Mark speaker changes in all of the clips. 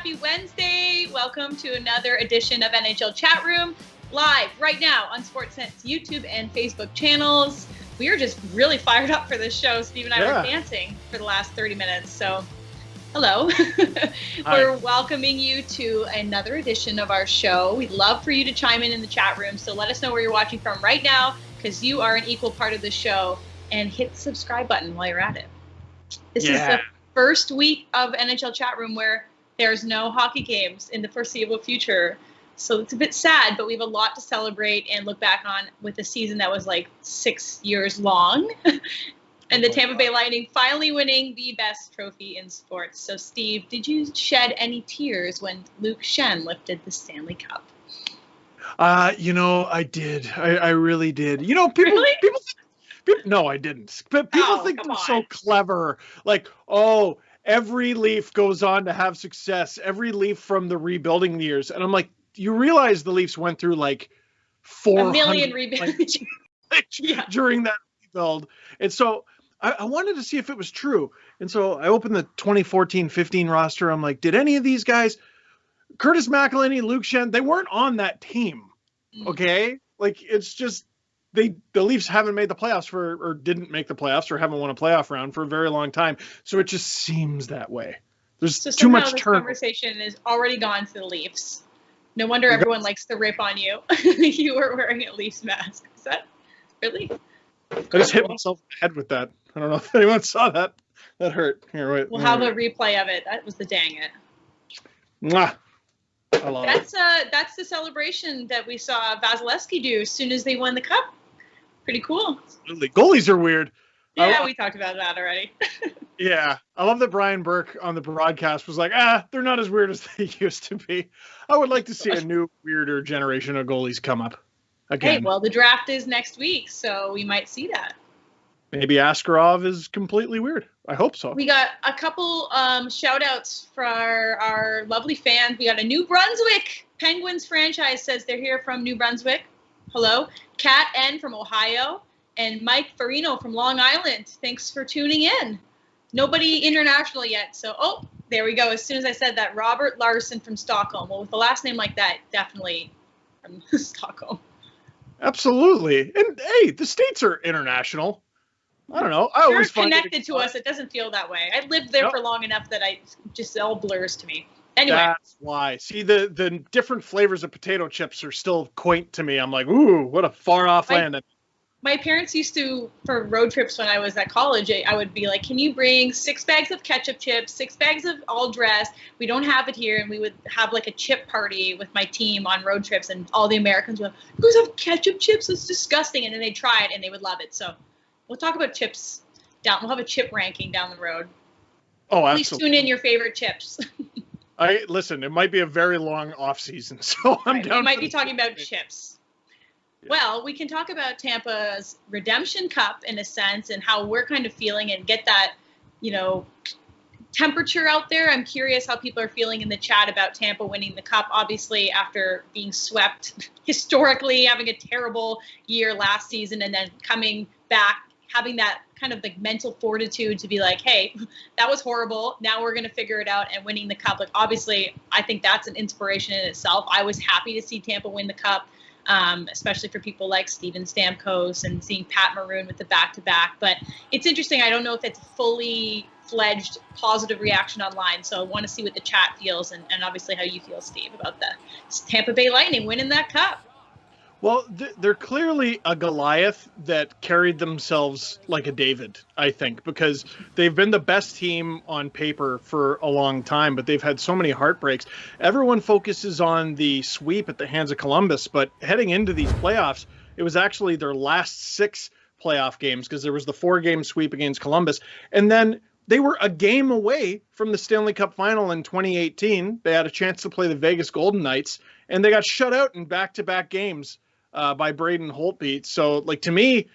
Speaker 1: Happy Wednesday. Welcome to another edition of NHL Chatroom, live right now on Sportsnet's YouTube and Facebook channels. We are just really fired up for this show. Steve and I were dancing for the last 30 minutes. So, hello. We're welcoming you to another edition of our show. We'd love for you to chime in the chat room. So let us know where you're watching from right now, because you are an equal part of the show. And hit the subscribe button while you're at it. This is the first week of NHL Chatroom where there's no hockey games in the foreseeable future. So it's a bit sad, but we have a lot to celebrate and look back on with a season that was like 6 years long. And the Tampa Bay Lightning finally winning the best trophy in sports. So, Steve, did you shed any tears when Luke Schenn lifted the Stanley Cup?
Speaker 2: I did. I really did. People no, I didn't. But people think they're so clever. Like, oh, every Leaf goes on to have success. Every Leaf from the rebuilding years. And I'm like, you realize the Leafs went through like 400
Speaker 1: million rebuilds
Speaker 2: during that rebuild. And so I wanted to see if it was true. And so I opened the 2014-15 roster. I'm like, did any of these guys, Curtis McElhinney, Luke Schenn, they weren't on that team. Okay? Like, it's just, the Leafs haven't made the playoffs or didn't make the playoffs or haven't won a playoff round for a very long time. So it just seems that way. There's too much
Speaker 1: this
Speaker 2: turnover.
Speaker 1: Conversation is already gone to the Leafs. No wonder everyone likes to rip on you. You were wearing a Leafs mask. Is that really?
Speaker 2: I just hit myself in the head with that. I don't know if anyone saw that. That hurt. Here, wait.
Speaker 1: We'll have a replay of it. That was the dang it.
Speaker 2: Mwah. I love it.
Speaker 1: That's the celebration that we saw Vasilevsky do as soon as they won the cup. Pretty cool.
Speaker 2: Absolutely. Goalies are weird.
Speaker 1: Yeah, we talked about that already.
Speaker 2: Yeah. I love that Brian Burke on the broadcast was like, they're not as weird as they used to be. I would like to see a new, weirder generation of goalies come up again.
Speaker 1: Hey, well, the draft is next week, so we might see that.
Speaker 2: Maybe Askarov is completely weird. I hope so.
Speaker 1: We got a couple shout-outs for our lovely fans. We got a New Brunswick Penguins franchise says they're here from New Brunswick. Hello. Kat N. from Ohio. And Mike Farino from Long Island. Thanks for tuning in. Nobody international yet. So, there we go. As soon as I said that, Robert Larson from Stockholm. Well, with a last name like that, definitely from Stockholm.
Speaker 2: Absolutely. And, hey, the States are international. I don't know. I always find
Speaker 1: connected to us. It doesn't feel that way. I lived there for long enough that it all blurs to me. Anyway.
Speaker 2: That's why. See, the different flavors of potato chips are still quaint to me. I'm like, ooh, what a far off land.
Speaker 1: My parents used to, for road trips when I was at college, I would be like, can you bring 6 bags of ketchup chips, 6 bags of all dressed? We don't have it here. And we would have like a chip party with my team on road trips. And all the Americans would, you guys have ketchup chips? It's disgusting. And then they'd try it and they would love it. So we'll talk about chips we'll have a chip ranking down the road.
Speaker 2: Oh, absolutely.
Speaker 1: Please tune in your favorite chips.
Speaker 2: Listen, it might be a very long off season. So I'm down.
Speaker 1: We might be talking about chips. Well, we can talk about Tampa's Redemption Cup in a sense and how we're kind of feeling and get that, temperature out there. I'm curious how people are feeling in the chat about Tampa winning the cup, obviously after being swept historically, having a terrible year last season and then coming back, having that kind of like mental fortitude to be like, hey, that was horrible. Now we're going to figure it out and winning the cup. Like, obviously, I think that's an inspiration in itself. I was happy to see Tampa win the cup. Especially for people like Steven Stamkos and seeing Pat Maroon with the back-to-back. But it's interesting. I don't know if it's fully fledged positive reaction online. So I want to see what the chat feels and obviously how you feel, Steve, about the Tampa Bay Lightning winning that cup.
Speaker 2: Well, they're clearly a Goliath that carried themselves like a David, I think, because they've been the best team on paper for a long time, but they've had so many heartbreaks. Everyone focuses on the sweep at the hands of Columbus, but heading into these playoffs, it was actually their last 6 playoff games because there was the 4-game sweep against Columbus. And then they were a game away from the Stanley Cup final in 2018. They had a chance to play the Vegas Golden Knights, and they got shut out in back-to-back games by Braden Holtby. So, to me,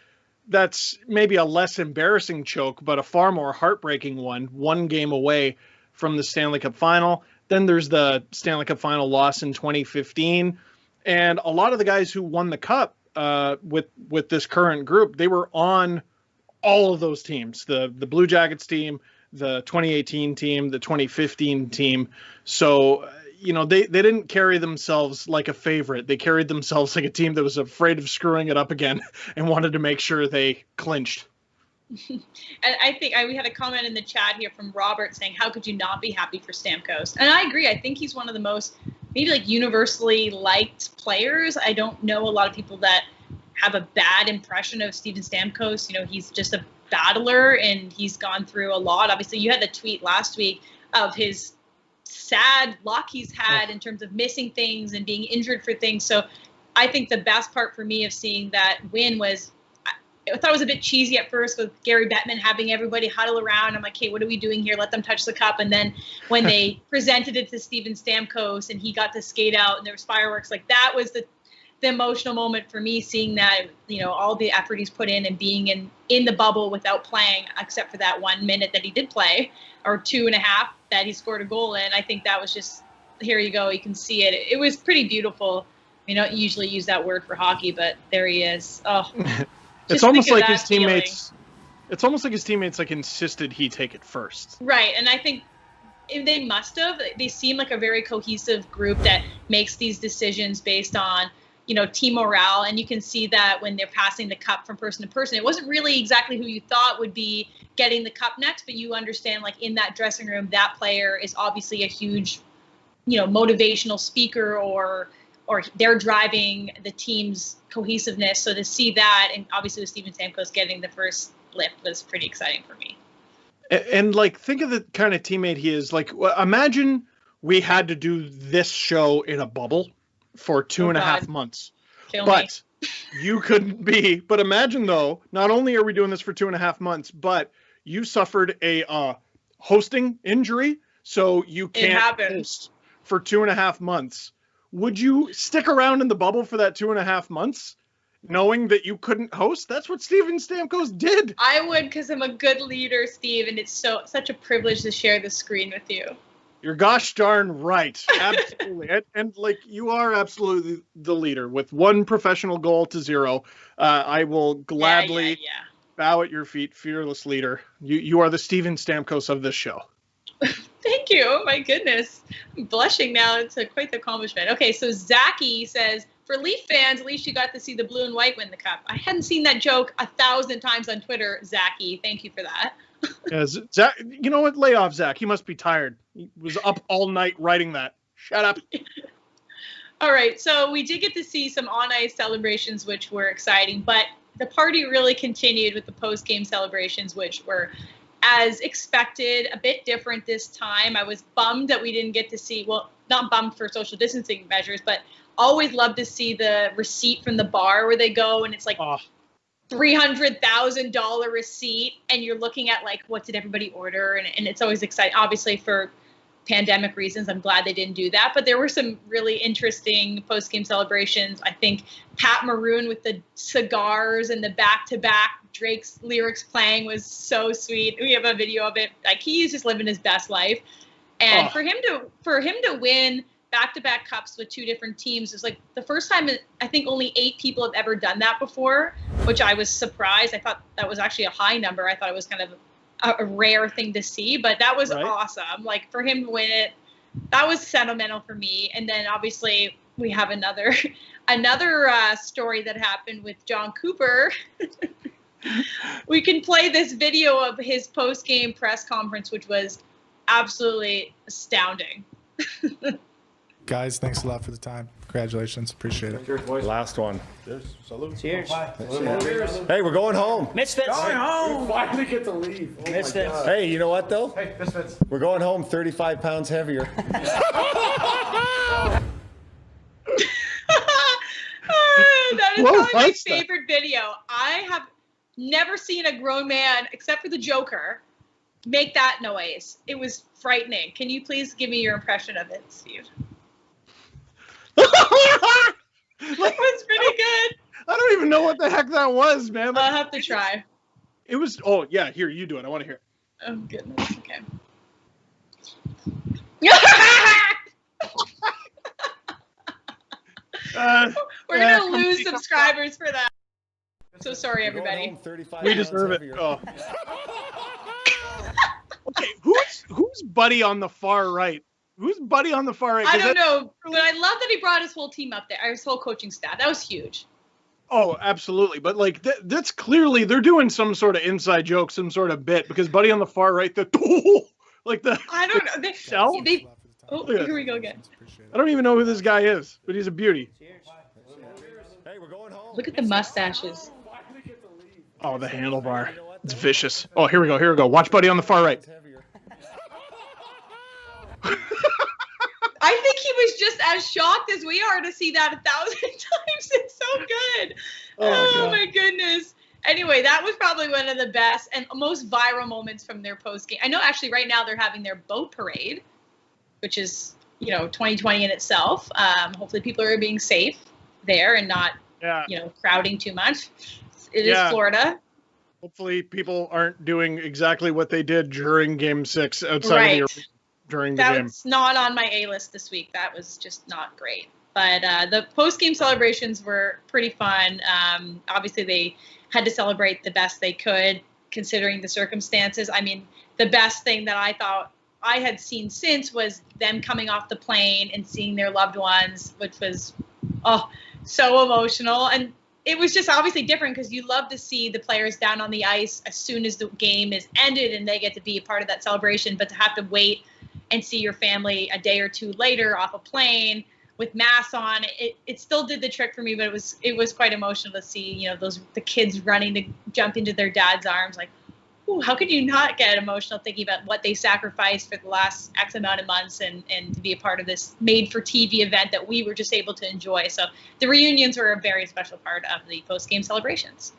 Speaker 2: that's maybe a less embarrassing choke, but a far more heartbreaking one game away from the Stanley Cup final. Then there's the Stanley Cup final loss in 2015. And a lot of the guys who won the cup with this current group, they were on all of those teams, the Blue Jackets team, the 2018 team, the 2015 team. So, they didn't carry themselves like a favorite. They carried themselves like a team that was afraid of screwing it up again and wanted to make sure they clinched.
Speaker 1: And I think we had a comment in the chat here from Robert saying, how could you not be happy for Stamkos? And I agree. I think he's one of the most maybe like universally liked players. I don't know a lot of people that have a bad impression of Steven Stamkos. He's just a battler and he's gone through a lot. Obviously, you had the tweet last week of his sad luck he's had in terms of missing things and being injured for things. So I think the best part for me of seeing that win was, I thought it was a bit cheesy at first with Gary Bettman having everybody huddle around. I'm like, hey, what are we doing here? Let them touch the cup. And then when they presented it to Steven Stamkos and he got to skate out and there was fireworks, like that was the emotional moment for me, seeing that, all the effort he's put in and being in the bubble without playing, except for that 1 minute that he did play, or 2.5 that he scored a goal in. I think that was just, here you go. You can see it. It was pretty beautiful. We don't usually use that word for hockey, but there he is. Oh.
Speaker 2: It's almost like his teammates. It's almost like his teammates insisted he take it first.
Speaker 1: Right, and I think they must have. They seem like a very cohesive group that makes these decisions based on team morale, and you can see that when they're passing the cup from person to person. It wasn't really exactly who you thought would be getting the cup next, but you understand in that dressing room, that player is obviously a huge, motivational speaker or they're driving the team's cohesiveness. So to see that, and obviously with Steven Stamkos getting the first lift was pretty exciting for me.
Speaker 2: And think of the kind of teammate he is. Imagine we had to do this show in a bubble for 2.5 months. But you couldn't be. But imagine though, not only are we doing this for 2.5 months, but you suffered a hosting injury, so you can't host for 2.5 months. Would you stick around in the bubble for that 2.5 months, knowing that you couldn't host? That's what Steven Stamkos did.
Speaker 1: I would, because I'm a good leader, Steve, and it's such a privilege to share the screen with you.
Speaker 2: You're gosh darn right. Absolutely. and you are absolutely the leader with 1 professional goal to 0. I will gladly bow at your feet, fearless leader. You are the Steven Stamkos of this show.
Speaker 1: Thank you. Oh my goodness. I'm blushing now. It's quite the accomplishment. Okay, so Zachy says, for Leaf fans, at least you got to see the blue and white win the cup. I hadn't seen that joke 1,000 times on Twitter, Zachy. Thank you for that.
Speaker 2: Zach, you know what? Lay off Zach. He must be tired. He was up all night writing that. Shut up.
Speaker 1: All right, so we did get to see some on-ice celebrations, which were exciting, but the party really continued with the post-game celebrations, which were, as expected, a bit different this time. I was bummed that we didn't get to see, well, not bummed for social distancing measures, but always love to see the receipt from the bar where they go, and it's $300,000 receipt, and you're looking at what did everybody order, and it's always exciting. Obviously, for pandemic reasons, I'm glad they didn't do that, but there were some really interesting post-game celebrations. I think Pat Maroon with the cigars and the back-to-back Drake's lyrics playing was so sweet. We have a video of it. He's just living his best life, and for him to win back-to-back cups with 2 different teams is the first time. I think only 8 people have ever done that before, which I was surprised. I thought that was actually a high number. I thought it was kind of a rare thing to see, but that was awesome. For him to win it, that was sentimental for me. And then obviously we have another story that happened with John Cooper. We can play this video of his post-game press conference, which was absolutely astounding.
Speaker 3: Guys, thanks a lot for the time. Congratulations. Appreciate it.
Speaker 4: Cheers, boys. Last one.
Speaker 5: Cheers. Salute.
Speaker 4: Cheers.
Speaker 5: Cheers.
Speaker 4: Hey, we're going home.
Speaker 5: Misfits.
Speaker 4: Going
Speaker 5: home. We finally get to leave. Oh
Speaker 4: Misfits. Hey, you know what, though?
Speaker 5: Hey, Misfits.
Speaker 4: We're going home 35 pounds heavier.
Speaker 1: That is probably my favorite video. I have never seen a grown man, except for the Joker, make that noise. It was frightening. Can you please give me your impression of it, Steve? That was pretty good.
Speaker 2: I don't even know what the heck that was, man.
Speaker 1: I'll have to try.
Speaker 2: It was, here, you do it. I want to hear it.
Speaker 1: Oh, goodness. Okay. We're going to lose subscribers for that. So sorry, everybody.
Speaker 2: We deserve it. Oh. Okay, who's Buddy on the far right? Who's Buddy on the far right?
Speaker 1: I don't know, but I love that he brought his whole team up there, his whole coaching staff. That was huge.
Speaker 2: Oh, absolutely. But like that's clearly they're doing some sort of inside joke, some sort of bit, because Buddy on the far right, like the
Speaker 1: I don't know. Here we go again.
Speaker 2: I don't even know who this guy is, but he's a beauty.
Speaker 4: Hey, we're going home.
Speaker 1: Look at the mustaches.
Speaker 2: Oh, the handlebar. It's vicious. Oh, here we go. Watch Buddy on the far right.
Speaker 1: I think he was just as shocked as we are to see that 1,000 times. It's so good. Oh my goodness. Anyway, that was probably one of the best and most viral moments from their post game. I know actually right now they're having their boat parade, which is, 2020 in itself. Hopefully people are being safe there and not, crowding too much. It is Florida.
Speaker 2: Hopefully people aren't doing exactly what they did during Game 6 outside of the during the game.
Speaker 1: That's not on my A list this week. That was just not great. But the post-game celebrations were pretty fun. Obviously, they had to celebrate the best they could, considering the circumstances. I mean, the best thing that I thought I had seen since was them coming off the plane and seeing their loved ones, which was, so emotional. And it was just obviously different because you love to see the players down on the ice as soon as the game is ended and they get to be a part of that celebration. But to have to wait and see your family a day or two later off a plane with masks on, it still did the trick for me, but it was quite emotional to see, the kids running to jump into their dad's arms. Like, ooh, how could you not get emotional thinking about what they sacrificed for the last X amount of months and to be a part of this made for TV event that we were just able to enjoy. So the reunions were a very special part of the post-game celebrations.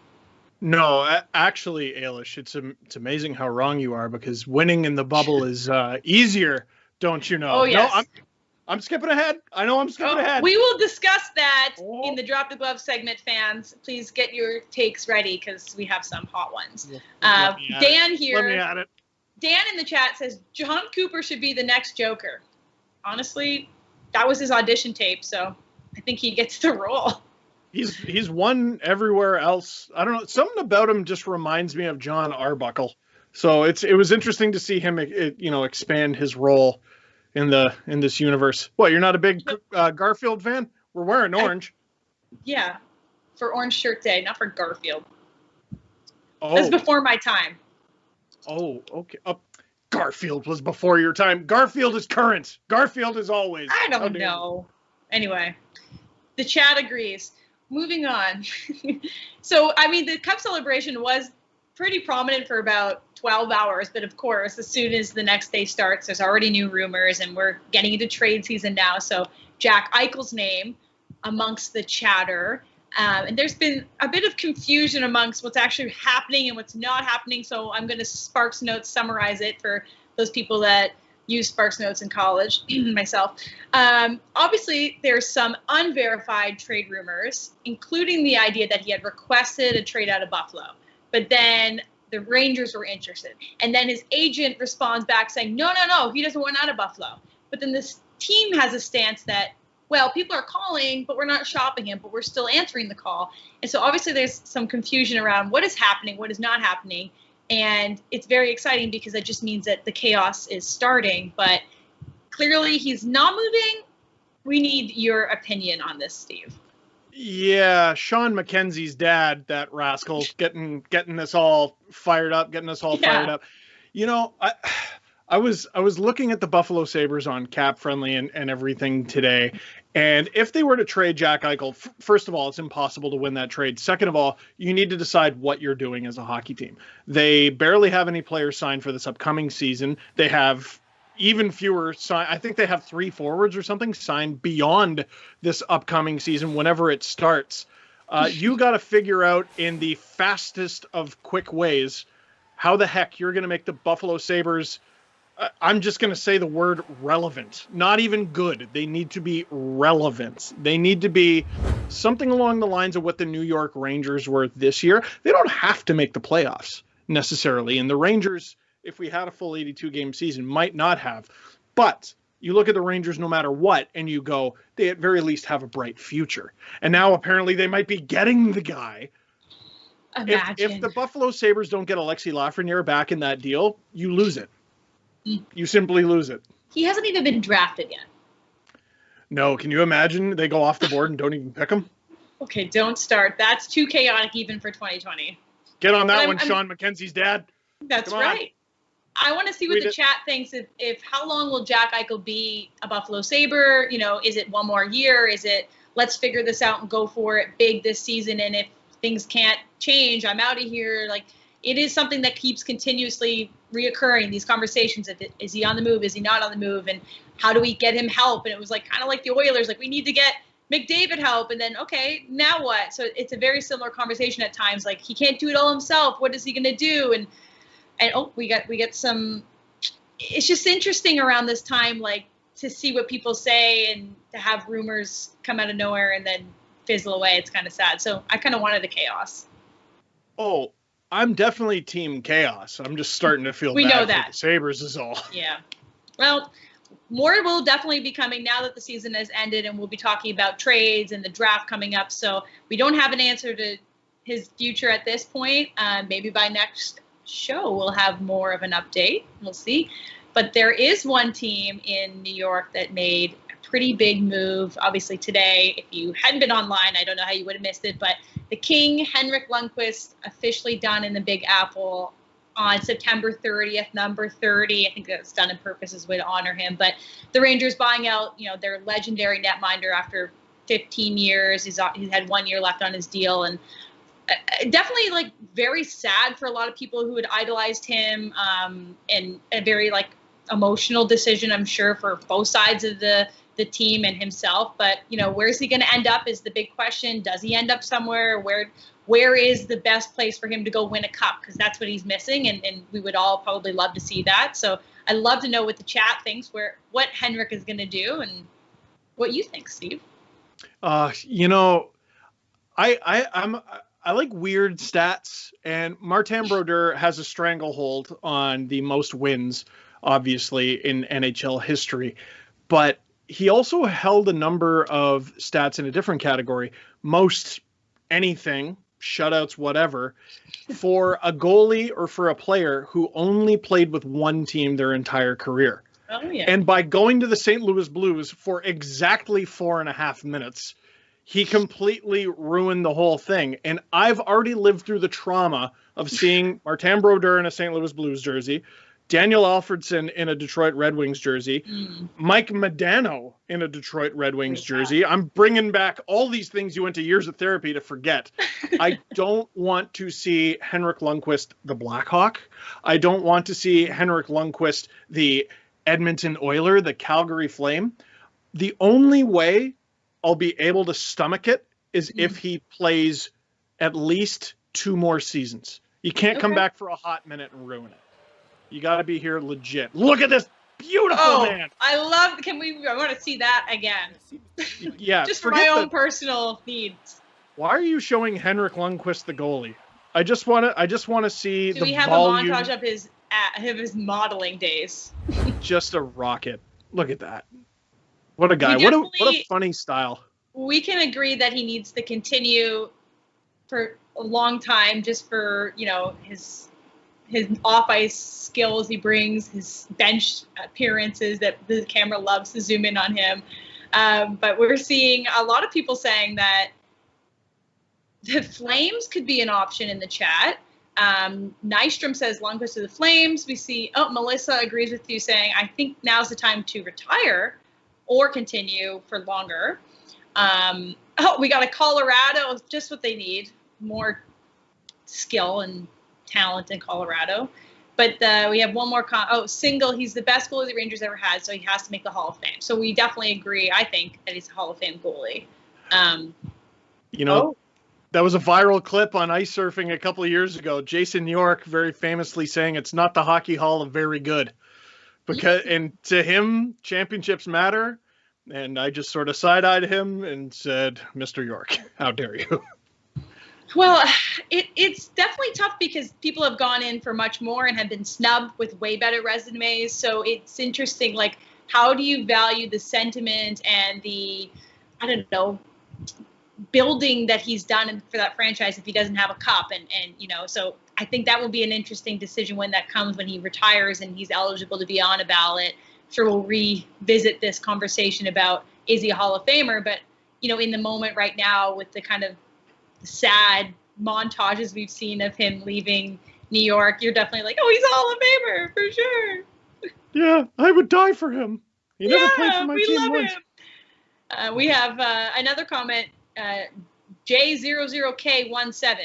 Speaker 2: No, actually, Ailish, it's amazing how wrong you are because winning in the bubble is easier, don't you know?
Speaker 1: Oh, yes.
Speaker 2: No, I'm skipping ahead. I know I'm skipping ahead.
Speaker 1: We will discuss that in the Drop the Glove segment, fans. Please get your takes ready because we have some hot ones. Dan here.
Speaker 2: Let me at it.
Speaker 1: Dan in the chat says John Cooper should be the next Joker. Honestly, that was his audition tape, so I think he gets the role.
Speaker 2: He's won everywhere else. I don't know. Something about him just reminds me of John Arbuckle. So it was interesting to see him, expand his role in this universe. What? You're not a big Garfield fan? We're wearing orange.
Speaker 1: Yeah, for Orange Shirt Day, not for Garfield.
Speaker 2: Oh,
Speaker 1: that's before my time.
Speaker 2: Oh, okay. Garfield was before your time. Garfield is current. Garfield is always.
Speaker 1: I don't know. Anyway, the chat agrees. Moving on. So, I mean, the Cup celebration was pretty prominent for about 12 hours. But, of course, as soon as the next day starts, there's already new rumors. And we're getting into trade season now. So, Jack Eichel's name amongst the chatter. And there's been a bit of confusion amongst what's actually happening and what's not happening. So, I'm going to Sparks Notes summarize it for those people that use Sparks Notes in college, myself. Obviously, there's some unverified trade rumors, including the idea that he had requested a trade out of Buffalo. But then the Rangers were interested. And then his agent responds back saying, no, he doesn't want out of Buffalo. But then this team has a stance that, well, people are calling, but we're not shopping him, but we're still answering the call. And so obviously there's some confusion around what is happening, what is not happening. And it's very exciting because it just means that the chaos is starting. But clearly he's not moving. We need your opinion on this, Steve.
Speaker 2: Yeah, Sean McKenzie's dad, that rascal, getting us all fired up, fired up. I was looking at the Buffalo Sabres on Cap Friendly and everything today. And if they were to trade Jack Eichel, first of all, it's impossible to win that trade. Second of all, you need to decide what you're doing as a hockey team. They barely have any players signed for this upcoming season. They have even fewer signed. I think they have 3 forwards or something signed beyond this upcoming season whenever it starts. You got to figure out in the fastest of quick ways how the heck you're going to make the Buffalo Sabres I'm just going to say the word relevant. Not even good. They need to be relevant. They need to be something along the lines of what the New York Rangers were this year. They don't have to make the playoffs necessarily. And the Rangers, if we had a full 82-game season, might not have. But you look at the Rangers no matter what, and you go, they at very least have a bright future. And now apparently they might be getting the guy. If the Buffalo Sabres don't get Alexi Lafreniere back in that deal, you lose it. You simply lose it.
Speaker 1: He hasn't even been drafted yet.
Speaker 2: No, can you imagine they go off the board and don't even pick him?
Speaker 1: Okay, don't start. That's too chaotic even for 2020.
Speaker 2: Get on that one, Sean McKenzie's dad.
Speaker 1: That's right. I want to see what the chat thinks. If how long will Jack Eichel be a Buffalo Sabre? You know, is it one more year? Is it let's figure this out and go for it big this season? And if things can't change, I'm out of here. Like, it is something that keeps continuously reoccurring, these conversations. Is he on the move? Is he not on the move? And how do we get him help? And it was like kind of like the Oilers, like we need to get McDavid help. And then, okay, now what? So it's a very similar conversation at times. Like, he can't do it all himself. What is he going to do? And we get some, it's just interesting around this time, like to see what people say and to have rumors come out of nowhere and then fizzle away. It's kind of sad. So I kind of wanted the chaos.
Speaker 2: Oh, I'm definitely team chaos. I'm just starting to feel
Speaker 1: we
Speaker 2: bad
Speaker 1: know
Speaker 2: for
Speaker 1: that.
Speaker 2: the Sabres is all.
Speaker 1: Yeah. Well, more will definitely be coming now that the season has ended, and we'll be talking about trades and the draft coming up. So we don't have an answer to his future at this point. Maybe by next show we'll have more of an update. We'll see. But there is one team in New York that made a pretty big move. Obviously today, if you hadn't been online, I don't know how you would have missed it, but the King, Henrik Lundqvist, officially done in the Big Apple on September 30th, number 30. I think that's done on purpose as a way to honor him. But the Rangers buying out, their legendary netminder after 15 years. He's had 1 year left on his deal, and definitely like very sad for a lot of people who had idolized him, and a very like emotional decision, I'm sure, for both sides of the team and himself. But where's he going to end up is the big question. Does he end up somewhere? Where is the best place for him to go win a cup? Because that's what he's missing, and we would all probably love to see that. So I'd love to know what the chat thinks, what Henrik is going to do, and what you think, Steve.
Speaker 2: I like weird stats, and Martin Brodeur has a stranglehold on the most wins, obviously, in NHL history. But he also held a number of stats in a different category, most anything, shutouts, whatever, for a goalie or for a player who only played with one team their entire career.
Speaker 1: Oh, yeah.
Speaker 2: And by going to the St. Louis Blues for exactly 4.5 minutes, he completely ruined the whole thing. And I've already lived through the trauma of seeing Martin Brodeur in a St. Louis Blues jersey, Daniel Alfredsson in a Detroit Red Wings jersey, Mike Modano in a Detroit Red Wings jersey. I'm bringing back all these things you went to years of therapy to forget. I don't want to see Henrik Lundqvist, the Blackhawk. I don't want to see Henrik Lundqvist, the Edmonton Oiler, the Calgary Flame. The only way I'll be able to stomach it is if he plays at least 2 more seasons. You can't come back for a hot minute and ruin it. You got to be here legit. Look at this beautiful man.
Speaker 1: I want to see that again.
Speaker 2: Yeah.
Speaker 1: Just for my own personal needs.
Speaker 2: Why are you showing Henrik Lundqvist the goalie? I just want to see the volume. Do we have
Speaker 1: a montage of his modeling days?
Speaker 2: Just a rocket. Look at that. What a guy. What a funny style. We
Speaker 1: can agree that he needs to continue for a long time just for, his off-ice skills he brings, his bench appearances that the camera loves to zoom in on him. But we're seeing a lot of people saying that the Flames could be an option in the chat. Nystrom says Lundqvist to the Flames. We see, Melissa agrees with you saying, I think now's the time to retire or continue for longer. We got a Colorado, just what they need, more skill and talent in Colorado. But we have one more Single, he's the best goalie the Rangers ever had, so he has to make the Hall of Fame. So we definitely agree, I think, that he's a Hall of Fame goalie.
Speaker 2: That was a viral clip on ice surfing a couple of years ago. Jason York very famously saying it's not the Hockey Hall of very good. And to him, championships matter. And I just sort of side-eyed him and said, Mr. York, how dare you?
Speaker 1: Well, it's definitely tough because people have gone in for much more and have been snubbed with way better resumes. So it's interesting, like, how do you value the sentiment and the, building that he's done for that franchise if he doesn't have a cup. And so I think that will be an interesting decision when that comes, when he retires and he's eligible to be on a ballot. Sure, we'll revisit this conversation about, is he a Hall of Famer? But, in the moment right now with the kind of sad montages we've seen of him leaving New York, you're definitely like, oh, he's a Hall of Famer for sure.
Speaker 2: Yeah, I would die for him. He never played for my
Speaker 1: we
Speaker 2: team
Speaker 1: love
Speaker 2: once.
Speaker 1: him. We have another comment, J00K17.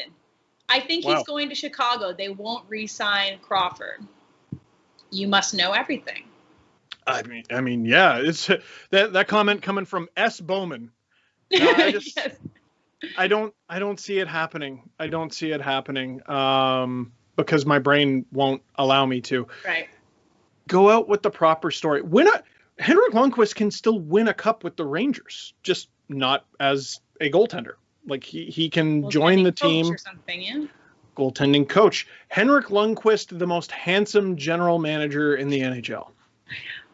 Speaker 1: I think he's going to Chicago. They won't re-sign Crawford. You must know everything. I
Speaker 2: mean, yeah. It's that comment coming from S. Bowman. Yes. I don't see it happening. I don't see it happening because my brain won't allow me to.
Speaker 1: Right.
Speaker 2: Go out with the proper story. Henrik Lundqvist can still win a cup with the Rangers, just not as a goaltender. Like he can join the team.
Speaker 1: Or something, yeah.
Speaker 2: Goaltending coach. Henrik Lundqvist, the most handsome general manager in the NHL.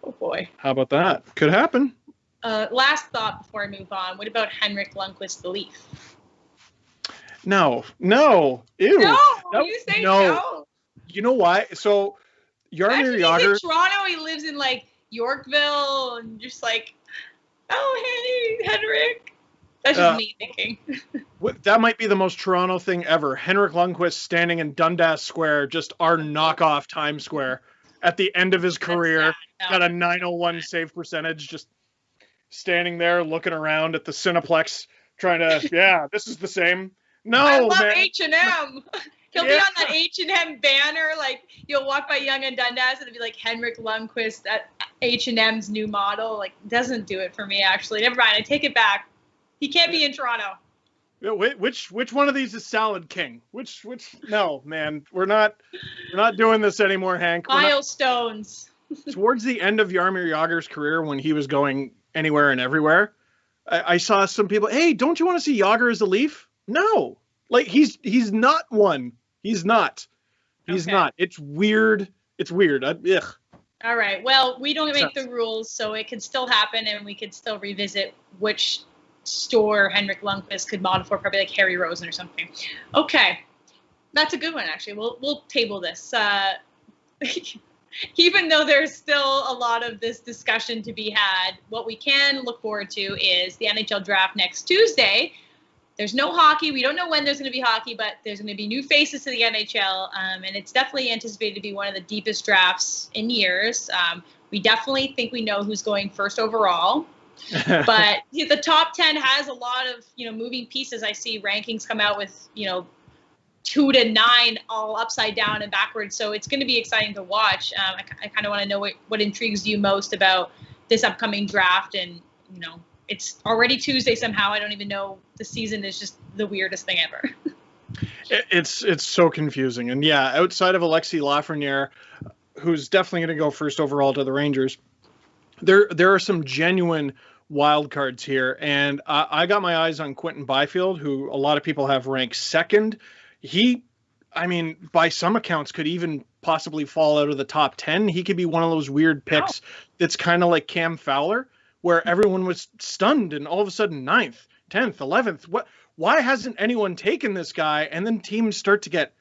Speaker 1: Oh boy.
Speaker 2: How about that? Could happen.
Speaker 1: Last thought before I move on. What about Henrik Lundqvist, the Leaf?
Speaker 2: No. Ew.
Speaker 1: No, you say no.
Speaker 2: You know why? So Jaromir Jagr.
Speaker 1: He's in Toronto. He lives in like Yorkville, and just like, oh hey, Henrik. That's just me thinking.
Speaker 2: That might be the most Toronto thing ever. Henrik Lundqvist standing in Dundas Square, just our knockoff Times Square, at the end of his career, got a .901 save percentage, just standing there looking around at the Cineplex, trying to, yeah, this is the same. No,
Speaker 1: I love
Speaker 2: man.
Speaker 1: H&M. He'll be on that H&M banner, like you'll walk by Yonge and Dundas and it'll be like Henrik Lundqvist at H&M's new model. Like, doesn't do it for me, actually. Never mind, I take it back. He can't be in Toronto.
Speaker 2: Which one of these is Salad King? Which? No, man, we're not doing this anymore, Hank.
Speaker 1: Milestones.
Speaker 2: Towards the end of Jaromir Jagr's career, when he was going anywhere and everywhere, I saw some people. Hey, don't you want to see Jagr as a Leaf? No, like he's not one. He's not. He's not. It's weird. It's weird. Ugh.
Speaker 1: All right. Well, we don't make the rules, so it could still happen, and we could still revisit which store Henrik Lundqvist could model for, probably like Harry Rosen or something. Okay, that's a good one, actually. We'll table this. Even though there's still a lot of this discussion to be had, what we can look forward to is the NHL Draft next Tuesday. There's no hockey. We don't know when there's going to be hockey, but there's going to be new faces to the NHL, and it's definitely anticipated to be one of the deepest drafts in years. We definitely think we know who's going first overall. But the top 10 has a lot of, moving pieces. I see rankings come out with, 2 to 9 all upside down and backwards. So it's going to be exciting to watch. I kind of want to know what intrigues you most about this upcoming draft. And, it's already Tuesday somehow. I don't even know. The season is just the weirdest thing ever.
Speaker 2: It's so confusing. And yeah, outside of Alexis Lafreniere, who's definitely going to go first overall to the Rangers, there are some genuine wild cards here, and I got my eyes on Quentin Byfield, who a lot of people have ranked second. He, by some accounts, could even possibly fall out of the top 10. He could be one of those weird picks that's kind of like Cam Fowler, where everyone was stunned, and all of a sudden 9th, 10th, 11th. Why hasn't anyone taken this guy? And then teams start to get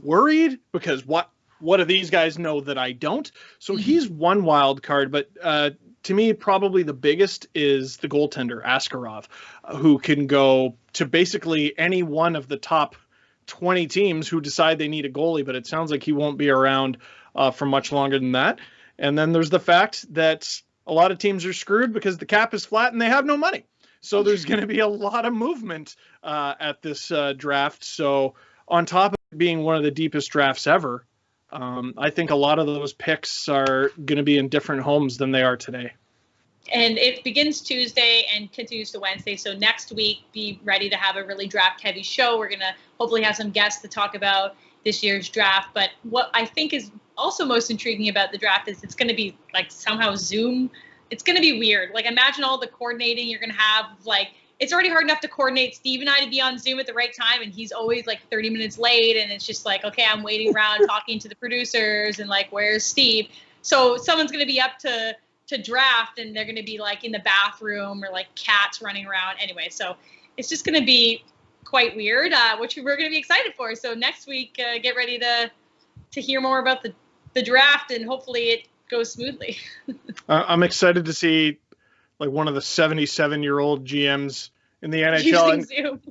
Speaker 2: worried because what do these guys know that I don't? So he's one wild card, but to me, probably the biggest is the goaltender, Askarov, who can go to basically any one of the top 20 teams who decide they need a goalie, but it sounds like he won't be around for much longer than that. And then there's the fact that a lot of teams are screwed because the cap is flat and they have no money. So there's going to be a lot of movement at this draft. So on top of it being one of the deepest drafts ever, I think a lot of those picks are going to be in different homes than they are today.
Speaker 1: And it begins Tuesday and continues to Wednesday. So next week, be ready to have a really draft-heavy show. We're going to hopefully have some guests to talk about this year's draft. But what I think is also most intriguing about the draft is it's going to be like somehow Zoom. It's going to be weird. Like, imagine all the coordinating you're going to have. Like, it's already hard enough to coordinate Steve and I to be on Zoom at the right time, and he's always like 30 minutes late, and it's just like, okay, I'm waiting around talking to the producers and like, where's Steve? So someone's going to be up to draft, and they're going to be like in the bathroom or like cats running around. Anyway, so it's just going to be quite weird, which we're going to be excited for. So next week, get ready to hear more about the draft, and hopefully it goes smoothly.
Speaker 2: I'm excited to see like one of the 77-year-old GMs in the NHL.
Speaker 1: Using Zoom.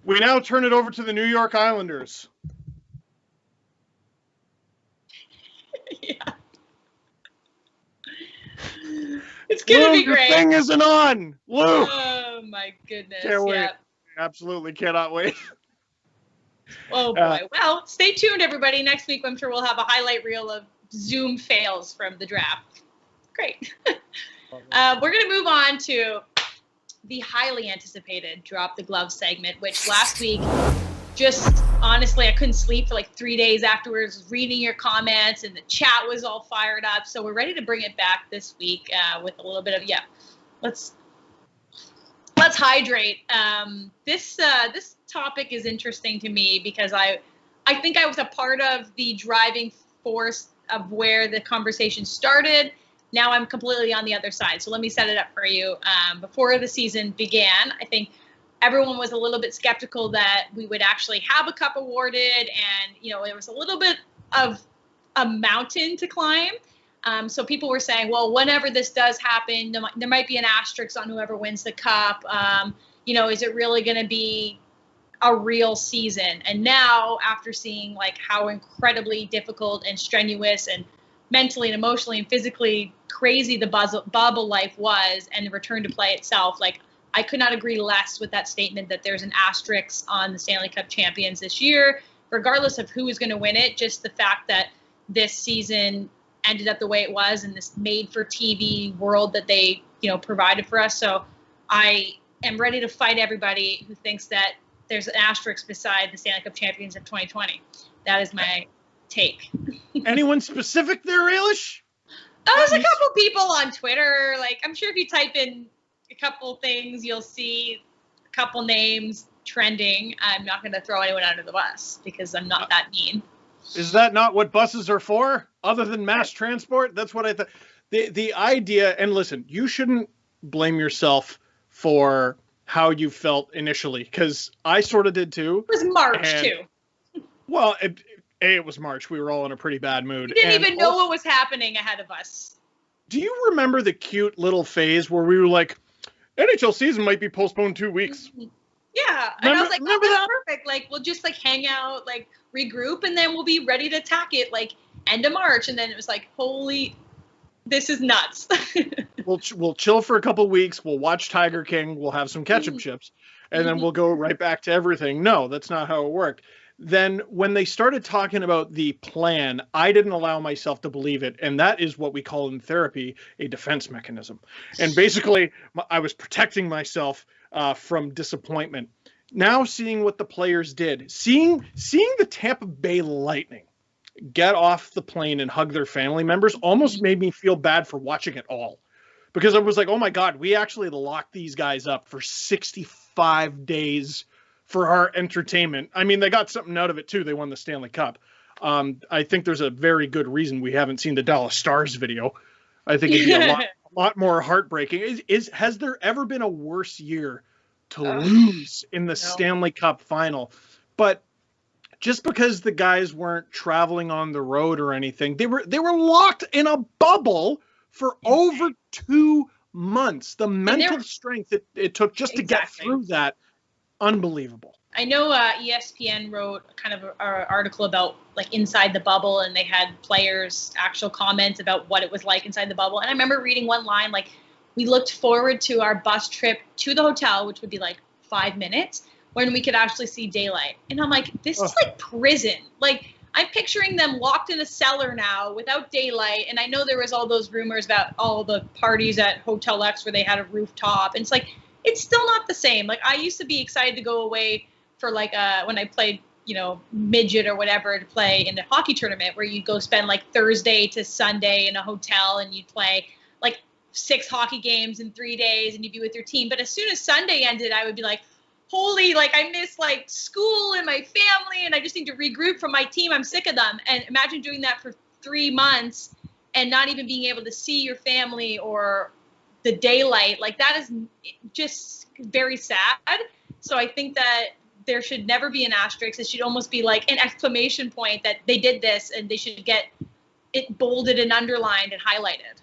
Speaker 2: We now turn it over to the New York Islanders.
Speaker 1: Yeah. It's going to be great.
Speaker 2: Your thing isn't on. Lou.
Speaker 1: Oh, my goodness.
Speaker 2: Can't wait.
Speaker 1: Yeah.
Speaker 2: Absolutely cannot wait.
Speaker 1: Oh, boy. Well, stay tuned, everybody. Next week, I'm sure we'll have a highlight reel of Zoom fails from the draft. Great. We're going to move on to the highly anticipated Drop the Glove segment, which last week, just honestly, I couldn't sleep for like 3 days afterwards, reading your comments, and the chat was all fired up. So we're ready to bring it back this week with a little bit of, let's hydrate. This topic is interesting to me because I think I was a part of the driving force of where the conversation started. Now I'm completely on the other side. So let me set it up for you. Before the season began, I think everyone was a little bit skeptical that we would actually have a cup awarded. And, it was a little bit of a mountain to climb. So people were saying, well, whenever this does happen, there might be an asterisk on whoever wins the cup. Is it really going to be a real season? And now, after seeing like how incredibly difficult and strenuous and mentally and emotionally and physically crazy the bubble life was, and the return to play itself, like I could not agree less with that statement that there's an asterisk on the Stanley Cup champions this year, regardless of who is going to win it. Just the fact that this season ended up the way it was in this made-for-TV world that they, provided for us. So I am ready to fight everybody who thinks that there's an asterisk beside the Stanley Cup champions of 2020. That is my take.
Speaker 2: Anyone specific there, Ailish?
Speaker 1: There's a couple people on Twitter. Like, I'm sure if you type in a couple things, you'll see a couple names trending. I'm not going to throw anyone under the bus because I'm not that mean.
Speaker 2: Is that not what buses are for? Other than mass transport? That's what I thought. The idea, and listen, you shouldn't blame yourself for how you felt initially, because I sort of did too.
Speaker 1: It was March too.
Speaker 2: Well, it was March. We were all in a pretty bad mood.
Speaker 1: We didn't even know what was happening ahead of us.
Speaker 2: Do you remember the cute little phase where we were like, NHL season might be postponed 2 weeks?
Speaker 1: Yeah. And I was like, that's perfect. Like, we'll just like hang out, like regroup, and then we'll be ready to attack it like end of March. And then it was like, holy, this is nuts.
Speaker 2: We'll chill for a couple weeks. We'll watch Tiger King. We'll have some ketchup chips, and then we'll go right back to everything. No, that's not how it worked. Then when they started talking about the plan, I didn't allow myself to believe it. And that is what we call in therapy a defense mechanism. And basically, I was protecting myself from disappointment. Now seeing what the players did, seeing the Tampa Bay Lightning get off the plane and hug their family members almost made me feel bad for watching it all. Because I was like, oh my God, we actually locked these guys up for 65 days for our entertainment. I mean, they got something out of it too. They won the Stanley Cup. I think there's a very good reason we haven't seen the Dallas Stars video. I think it'd be a lot more heartbreaking. Has there ever been a worse year to lose in the Stanley Cup final? But just because the guys weren't traveling on the road or anything, they were locked in a bubble for over 2 months. The mental strength it took just to get through that, unbelievable.
Speaker 1: I know ESPN wrote kind of an article about like inside the bubble, and they had players' actual comments about what it was like inside the bubble. And I remember reading one line, like, we looked forward to our bus trip to the hotel, which would be like 5 minutes, when we could actually see daylight. And I'm like, this is like prison. Like, I'm picturing them locked in a cellar now without daylight. And I know there was all those rumors about all the parties at Hotel X where they had a rooftop. And it's like, it's still not the same. Like, I used to be excited to go away for like when I played, midget or whatever, to play in the hockey tournament, where you go spend like Thursday to Sunday in a hotel and you'd play like 6 hockey games in 3 days and you'd be with your team. But as soon as Sunday ended, I would be like, holy, like I miss like school and my family, and I just need to regroup from my team. I'm sick of them. And imagine doing that for 3 months and not even being able to see your family or the daylight. Like, that is just very sad. So I think that there should never be an asterisk. It should almost be like an exclamation point that they did this, and they should get it bolded and underlined and highlighted.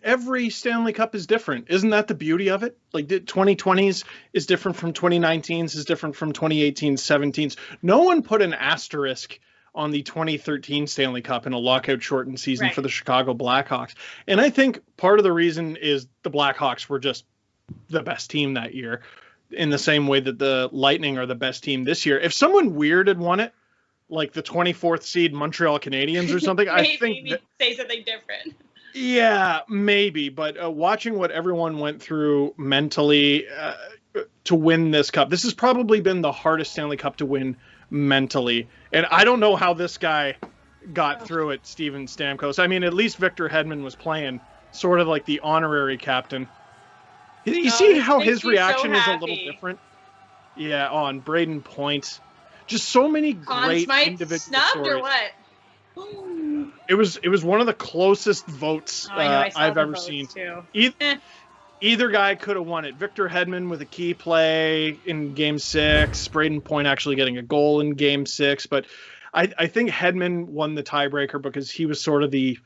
Speaker 2: Every Stanley Cup is different. Isn't that the beauty of it? Like the 2020s is different from 2019s, is different from 2018s, 17s. No one put an asterisk on the 2013 Stanley Cup in a lockout shortened season for the Chicago Blackhawks. And I think part of the reason is the Blackhawks were just the best team that year, in the same way that the Lightning are the best team this year. If someone weird had won it, like the 24th seed Montreal Canadiens or something, I think
Speaker 1: we'd say something different.
Speaker 2: Yeah, maybe. But watching what everyone went through mentally to win this cup, this has probably been the hardest Stanley Cup to win mentally. And I don't know how this guy got through it, Steven Stamkos. I mean, at least Victor Hedman was playing sort of like the honorary captain. You see how his reaction is a little different? Yeah, on Braden Point. Just so many great individual
Speaker 1: snubbed
Speaker 2: stories.
Speaker 1: Or what?
Speaker 2: It was one of the closest votes I've ever seen. Either guy could have won it. Victor Hedman with a key play in Game 6. Braden Point actually getting a goal in Game 6. But I think Hedman won the tiebreaker because he was sort of the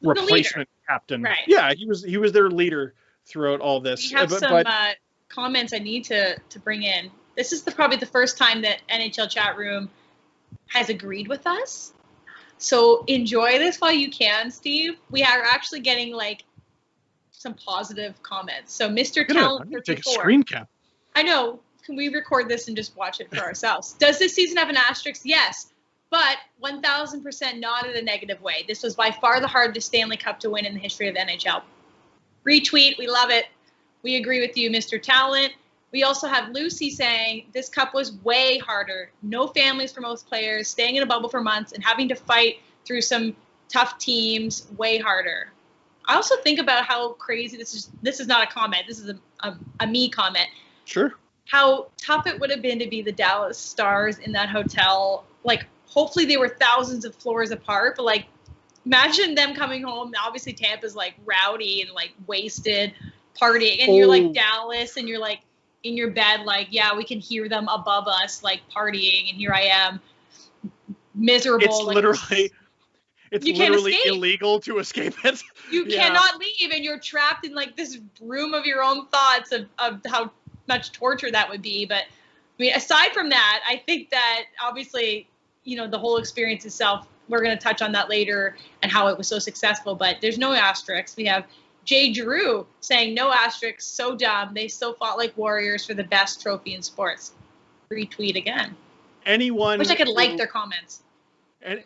Speaker 2: replacement captain.
Speaker 1: Right.
Speaker 2: Yeah, he was their leader throughout all this.
Speaker 1: We have some comments I need to bring in. This is probably the first time that NHL Chat Room has agreed with us. So enjoy this while you can, Steve. We are actually getting like some positive comments. So Mr. Talent 34.
Speaker 2: Take a screen cap.
Speaker 1: I know. Can we record this and just watch it for ourselves? Does this season have an asterisk? Yes. But 1,000% not in a negative way. This was by far the hardest Stanley Cup to win in the history of the NHL. Retweet. We love it. We agree with you, Mr. Talent. We also have Lucy saying this cup was way harder. No families for most players, staying in a bubble for months and having to fight through some tough teams, way harder. I also think about how crazy this is not a comment. This is a me comment.
Speaker 2: Sure.
Speaker 1: How tough it would have been to be the Dallas Stars in that hotel. Like, hopefully they were thousands of floors apart, but like, imagine them coming home. Obviously Tampa's like rowdy and like wasted, partying, and you're like Dallas and you're like in your bed, like, yeah, we can hear them above us, like partying, and here I am, miserable.
Speaker 2: It's
Speaker 1: like,
Speaker 2: literally illegal to escape it.
Speaker 1: You cannot leave, and you're trapped in like this room of your own thoughts of how much torture that would be. But I mean, aside from that, I think that obviously, the whole experience itself, we're going to touch on that later and how it was so successful, but there's no asterisks. We have Jay Giroux saying no asterisks, so dumb. They still fought like warriors for the best trophy in sports. Retweet again. Wish I could like their comments.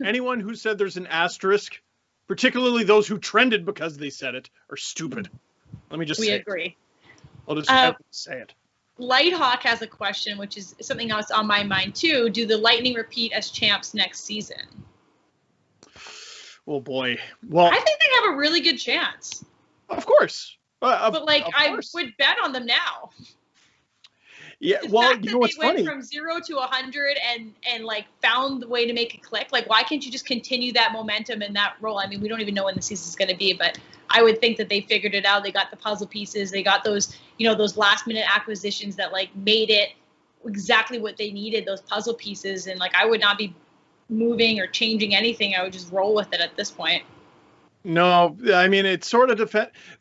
Speaker 2: Anyone who said there's an asterisk, particularly those who trended because they said it, are stupid. Let me just say it. We agree. I'll just say it.
Speaker 1: Lighthawk has a question, which is something else on my mind too. Do the Lightning repeat as champs next season?
Speaker 2: Oh boy. Well,
Speaker 1: I think they have a really good chance.
Speaker 2: Of course.
Speaker 1: I would bet on them now.
Speaker 2: Yeah, well, you know what's funny?
Speaker 1: They went from 0 to 100 and like found the way to make it click. Like, why can't you just continue that momentum and that role? I mean, we don't even know when the season's going to be, but I would think that they figured it out. They got the puzzle pieces. They got those, those last minute acquisitions that like made it exactly what they needed, those puzzle pieces. And like, I would not be moving or changing anything. I would just roll with it at this point.
Speaker 2: No, I mean, it's sort of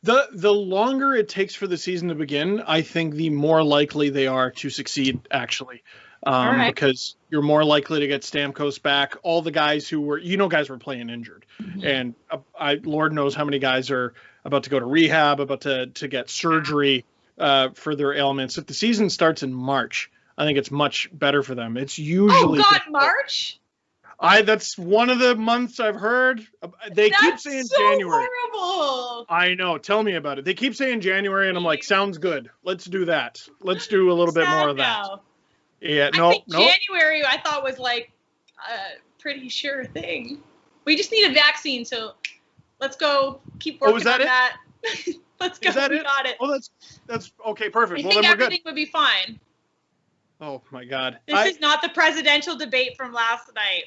Speaker 2: the longer it takes for the season to begin, I think the more likely they are to succeed, actually, because you're more likely to get Stamkos back. All the guys who were, guys were playing injured, and Lord knows how many guys are about to go to rehab, about to get surgery for their ailments. If the season starts in March, I think it's much better for them. It's usually
Speaker 1: March.
Speaker 2: That's one of the months I've heard. They keep saying January.
Speaker 1: Horrible.
Speaker 2: I know. Tell me about it. They keep saying January, and I'm like, sounds good. Let's do that. Let's do a little bit more of that. Yeah,
Speaker 1: I think January I thought was like a pretty sure thing. We just need a vaccine, so let's go keep working on that. Let's go.
Speaker 2: Got
Speaker 1: it.
Speaker 2: Oh, that's okay. Perfect.
Speaker 1: I think everything would be fine.
Speaker 2: Oh my God.
Speaker 1: This is not the presidential debate from last night.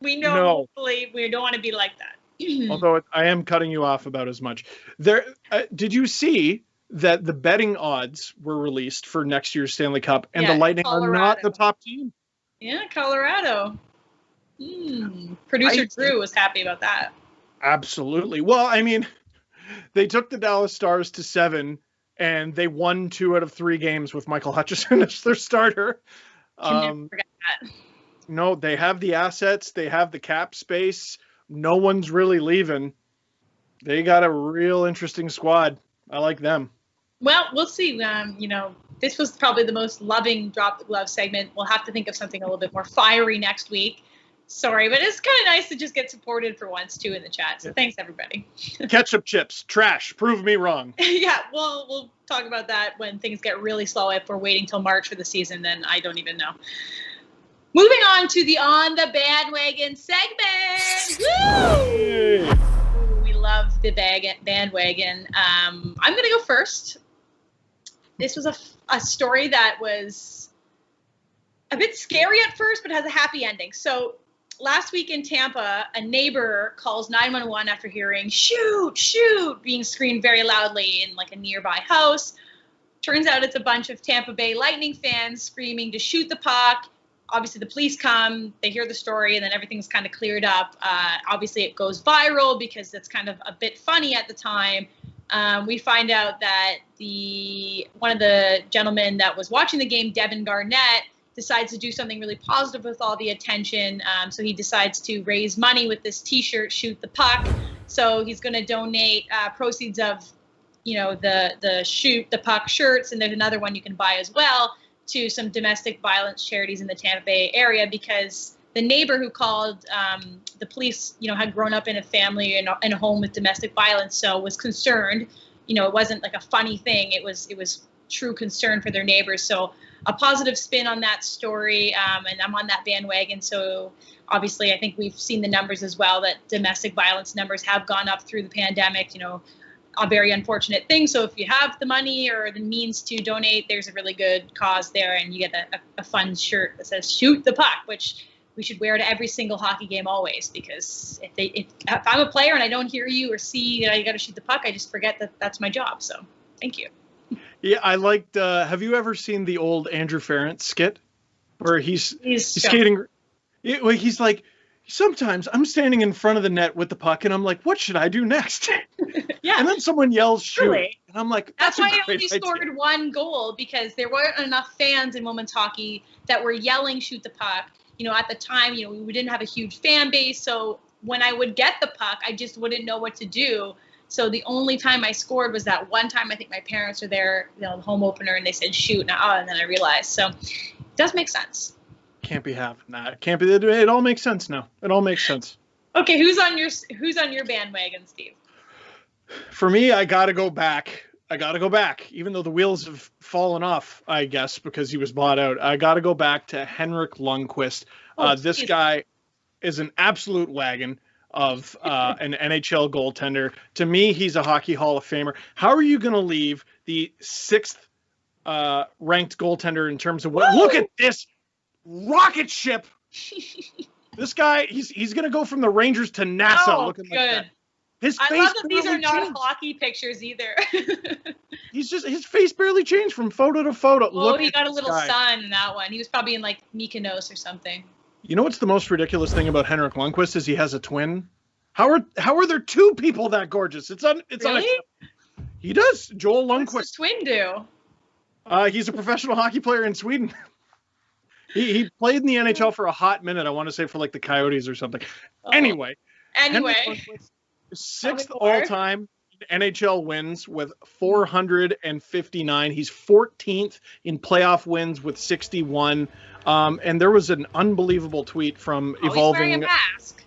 Speaker 1: We know, hopefully, we don't want to be like that.
Speaker 2: Although I am cutting you off about as much. Did you see that the betting odds were released for next year's Stanley Cup, and
Speaker 1: Yeah,
Speaker 2: the Lightning are
Speaker 1: Colorado.
Speaker 2: not the top team.
Speaker 1: Yeah, Colorado. Producer Drew was happy about that.
Speaker 2: Absolutely. Well, I mean, they took the Dallas Stars to 7, and they won 2 out of 3 games with Michael Hutchison as their starter.
Speaker 1: Can never forget that.
Speaker 2: No, they have the assets. They have the cap space. No one's really leaving. They got a real interesting squad. I like them.
Speaker 1: Well, we'll see. This was probably the most loving drop the glove segment. We'll have to think of something a little bit more fiery next week. Sorry, but it's kind of nice to just get supported for once too in the chat. So thanks everybody.
Speaker 2: Ketchup chips, trash. Prove me wrong.
Speaker 1: Yeah, we'll talk about that when things get really slow. If we're waiting till March for the season, then I don't even know. Moving on to the On the Bandwagon segment. Woo! We love the bandwagon. I'm going to go first. This was a story that was a bit scary at first, but has a happy ending. So last week in Tampa, a neighbor calls 911 after hearing shoot being screamed very loudly in like a nearby house. Turns out it's a bunch of Tampa Bay Lightning fans screaming to shoot the puck. Obviously, the police come, they hear the story, and then everything's kind of cleared up. Obviously, it goes viral because it's kind of a bit funny at the time. We find out that one of the gentlemen that was watching the game, Devin Garnett, decides to do something really positive with all the attention. So he decides to raise money with this T-shirt, Shoot the Puck. So he's going to donate proceeds of, the Shoot the Puck shirts, and there's another one you can buy as well, to some domestic violence charities in the Tampa Bay area, because the neighbor who called the police, had grown up in a family in a home with domestic violence, so was concerned. It wasn't like a funny thing. It was true concern for their neighbors. So a positive spin on that story, and I'm on that bandwagon. So obviously, I think we've seen the numbers as well, that domestic violence numbers have gone up through the pandemic. A very unfortunate thing. So if you have the money or the means to donate, there's a really good cause there, and you get a fun shirt that says "Shoot the Puck," which we should wear to every single hockey game always. Because if I'm a player and I don't hear you or see that I got to shoot the puck, I just forget that that's my job. So thank you.
Speaker 2: Yeah, I liked. Have you ever seen the old Andrew Ferrance skit where he's skating? He's like, sometimes I'm standing in front of the net with the puck, and I'm like, what should I do next?
Speaker 1: Yeah.
Speaker 2: And then someone yells, shoot.
Speaker 1: Really?
Speaker 2: And I'm like,
Speaker 1: that's why I only
Speaker 2: idea.
Speaker 1: scored 1 goal, because there weren't enough fans in women's hockey that were yelling, shoot the puck. At the time, we didn't have a huge fan base. So when I would get the puck, I just wouldn't know what to do. So the only time I scored was that one time. I think my parents were there, the home opener, and they said, shoot. And then I realized. So it does make sense.
Speaker 2: Can't be having that. Can't be. It all makes sense now. It all makes sense.
Speaker 1: Okay, who's on your bandwagon, Steve?
Speaker 2: For me, I got to go back. Even though the wheels have fallen off, I guess, because he was bought out. I got to go back to Henrik Lundqvist. This guy is an absolute wagon of an NHL goaltender. To me, he's a Hockey Hall of Famer. How are you going to leave the 6th ranked goaltender in terms of what? Look at this rocket ship. This guy, he's going to go from the Rangers to NASA looking
Speaker 1: good.
Speaker 2: like that. His face
Speaker 1: I love that these are
Speaker 2: barely
Speaker 1: not
Speaker 2: changed.
Speaker 1: hockey pictures either.
Speaker 2: His face barely changed from photo to photo. Look,
Speaker 1: he got a little
Speaker 2: guy.
Speaker 1: sun in that one. He was probably in like Mykonos or something.
Speaker 2: You know what's the most ridiculous thing about Henrik Lundqvist is he has a twin. How are there 2 people that gorgeous? It's
Speaker 1: Really?
Speaker 2: unacceptable. He does. Joel Lundqvist.
Speaker 1: What's the twin do?
Speaker 2: He's a professional hockey player in Sweden. He played in the NHL for a hot minute. I want to say for like the Coyotes or something. Anyway. Henrik Lundqvist is 6th all-time NHL wins with 459. He's 14th in playoff wins with 61. And there was an unbelievable tweet from Evolving.
Speaker 1: He's wearing a mask.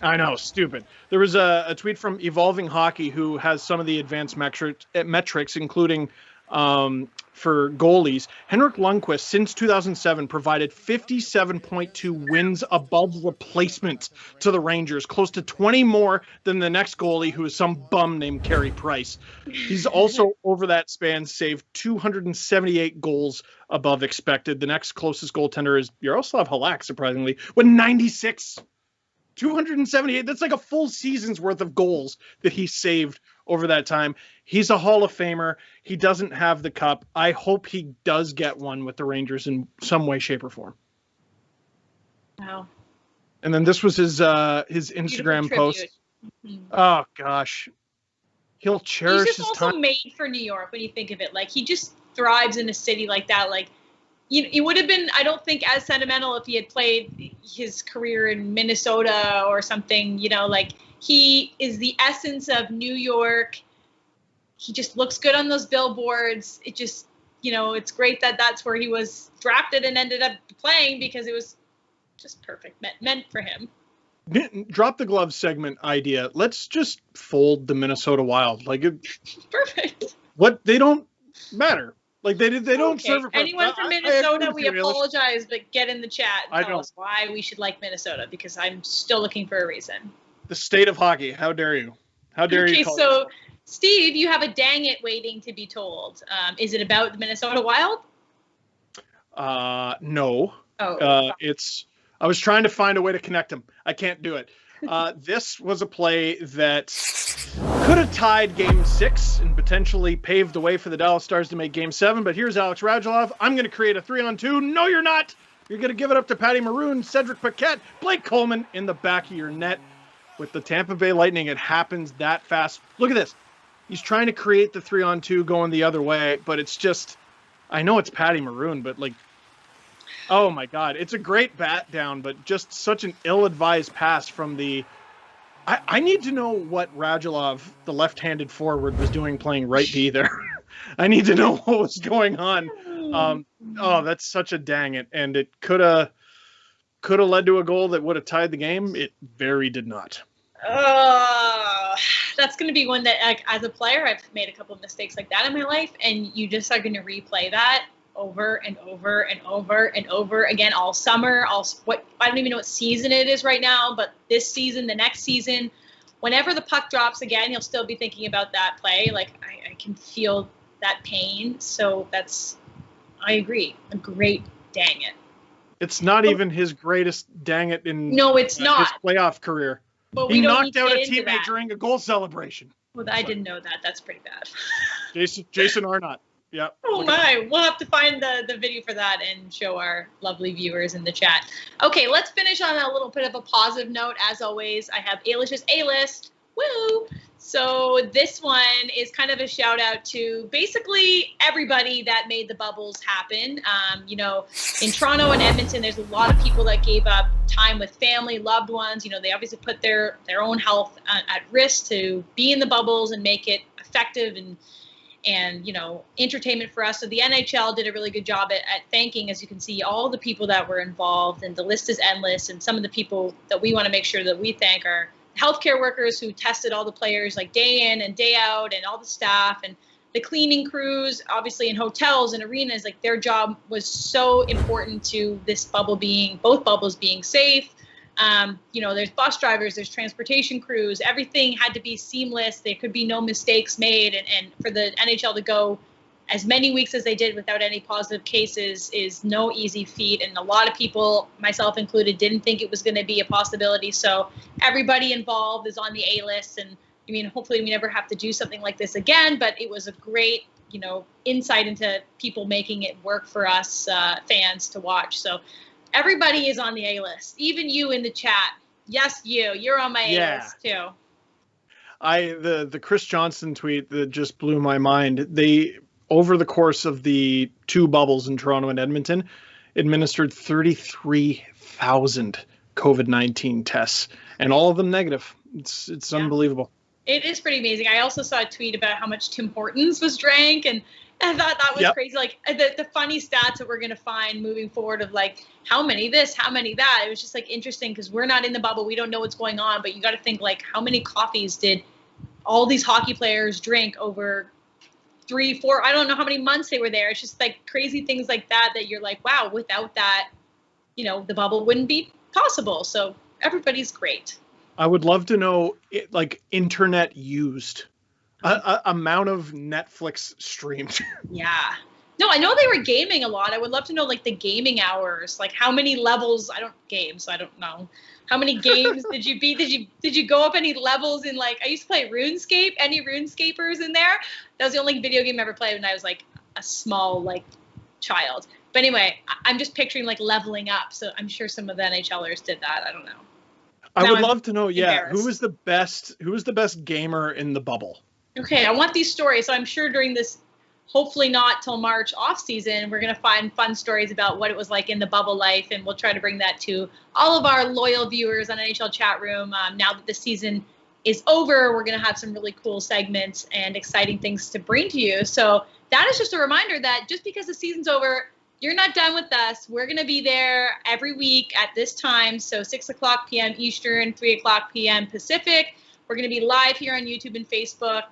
Speaker 2: I know, stupid. There was a tweet from Evolving Hockey, who has some of the advanced metrics, including for goalies. Henrik Lundqvist, since 2007, provided 57.2 wins above replacement to the Rangers, close to 20 more than the next goalie, who is some bum named Carey Price. He's also, over that span, saved 278 goals above expected. The next closest goaltender is Yaroslav Halak, surprisingly, with 96. 278. That's like a full season's worth of goals that he saved over that time. He's a Hall of Famer. He doesn't have the cup. I hope he does get one with the Rangers in some way, shape, or form.
Speaker 1: Wow.
Speaker 2: And then this was his Instagram post.
Speaker 1: Mm-hmm.
Speaker 2: Oh gosh, he'll cherish
Speaker 1: He's
Speaker 2: his
Speaker 1: just also
Speaker 2: time.
Speaker 1: made for New York when you think of it. Like, he just thrives in a city like that. Like, it would have been, I don't think, as sentimental if he had played his career in Minnesota or something. Like, he is the essence of New York. He just looks good on those billboards. It just, it's great that that's where he was drafted and ended up playing, because it was just perfect, meant for him.
Speaker 2: Drop the glove segment idea. Let's just fold the Minnesota Wild. Like,
Speaker 1: Perfect.
Speaker 2: What they don't matter. Like they don't serve a purpose.
Speaker 1: Anyone from Minnesota, we apologize, but get in the chat and tell us why we should like Minnesota, because I'm still looking for a reason.
Speaker 2: The state of hockey. How dare you? How dare you?
Speaker 1: Okay, so Steve, you have a dang it waiting to be told. Is it about the Minnesota Wild?
Speaker 2: No.
Speaker 1: Oh.
Speaker 2: I was trying to find a way to connect them. I can't do it. This was a play that could have tied Game 6 and potentially paved the way for the Dallas Stars to make Game 7. But here's Alex Radulov. I'm going to create a 3-on-2. No, you're not. You're going to give it up to Patty Maroon, Cedric Paquette, Blake Coleman in the back of your net. With the Tampa Bay Lightning, it happens that fast. Look at this. He's trying to create the 3-on-2 going the other way, but it's just, I know it's Patty Maroon, but like, oh my God, it's a great bat down, but just such an ill-advised pass from the. I need to know what Radulov, the left-handed forward, was doing playing right D there. I need to know what was going on. Oh, that's such a dang it, and it could have led to a goal that would have tied the game. It very did not.
Speaker 1: That's going to be one that, like, as a player, I've made a couple of mistakes like that in my life, and you just are going to replay that over and over and over and over again all summer. I don't even know what season it is right now, but this season, the next season, whenever the puck drops again, you'll still be thinking about that play. Like, I can feel that pain. So I agree. A great dang it.
Speaker 2: It's not even his greatest dang it in
Speaker 1: it's not.
Speaker 2: his playoff career.
Speaker 1: But
Speaker 2: he knocked out a teammate during a goal celebration.
Speaker 1: Well, I didn't know that. That's pretty bad.
Speaker 2: Jason Arnott. Yeah.
Speaker 1: Oh my, we'll have to find the video for that and show our lovely viewers in the chat. Okay, let's finish on a little bit of a positive note. As always, I have Ailish's A-list. Woo! So this one is kind of a shout out to basically everybody that made the bubbles happen. In Toronto and Edmonton, there's a lot of people that gave up time with family, loved ones. They obviously put their own health at risk to be in the bubbles and make it effective and entertainment for us. So the NHL did a really good job at thanking, as you can see, all the people that were involved, and the list is endless. And some of the people that we want to make sure that we thank are healthcare workers who tested all the players like day in and day out, and all the staff and the cleaning crews, obviously in hotels and arenas. Like, their job was so important to this both bubbles being safe. There's bus drivers, there's transportation crews, everything had to be seamless. There could be no mistakes made. And for the NHL to go as many weeks as they did without any positive cases is no easy feat. And a lot of people, myself included, didn't think it was going to be a possibility. So everybody involved is on the A-list. And hopefully we never have to do something like this again, but it was a great, insight into people making it work for us fans to watch. So everybody is on the A-list, even you in the chat. Yes, you're on my A-list too.
Speaker 2: The Chris Johnson tweet that just blew my mind. They, over the course of the two bubbles in Toronto and Edmonton, administered 33,000 COVID-19 tests, and all of them negative. It's unbelievable.
Speaker 1: It is pretty amazing. I also saw a tweet about how much Tim Hortons was drank, and I thought that was crazy. Like, the funny stats that we're going to find moving forward of like how many this, how many that. It was just like interesting because we're not in the bubble. We don't know what's going on, but you got to think like how many coffees did all these hockey players drink over 3, 4, I don't know how many months they were there. It's just like crazy things like that you're like, wow, without that, the bubble wouldn't be possible. So everybody's great.
Speaker 2: I would love to know like internet used. Amount of Netflix streamed.
Speaker 1: Yeah. No, I know they were gaming a lot. I would love to know like the gaming hours, like how many levels. I don't game, so I don't know. How many games did you beat? Did you go up any levels in like? I used to play RuneScape. Any RuneScapers in there? That was the only video game I ever played when I was like a small like child. But anyway, I'm just picturing like leveling up. So I'm sure some of the NHLers did that. I don't know.
Speaker 2: I would love to know. Yeah, who was the best gamer in the bubble?
Speaker 1: Okay, I want these stories. So I'm sure during this, hopefully not till March off season, we're going to find fun stories about what it was like in the bubble life. And we'll try to bring that to all of our loyal viewers on NHL Chatroom. Now that the season is over, we're going to have some really cool segments and exciting things to bring to you. So that is just a reminder that just because the season's over, you're not done with us. We're going to be there every week at this time. So 6 o'clock p.m. Eastern, 3 o'clock p.m. Pacific. We're going to be live here on YouTube and Facebook,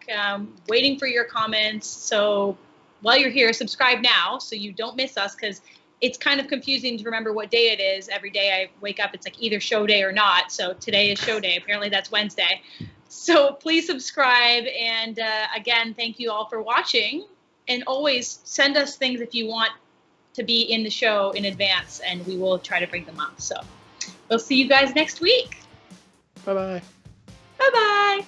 Speaker 1: waiting for your comments. So while you're here, subscribe now so you don't miss us, because it's kind of confusing to remember what day it is. Every day I wake up, it's like either show day or not. So today is show day. Apparently that's Wednesday. So please subscribe. And again, thank you all for watching. And always send us things if you want to be in the show in advance, and we will try to bring them up. So we'll see you guys next week.
Speaker 2: Bye-bye.
Speaker 1: Bye-bye.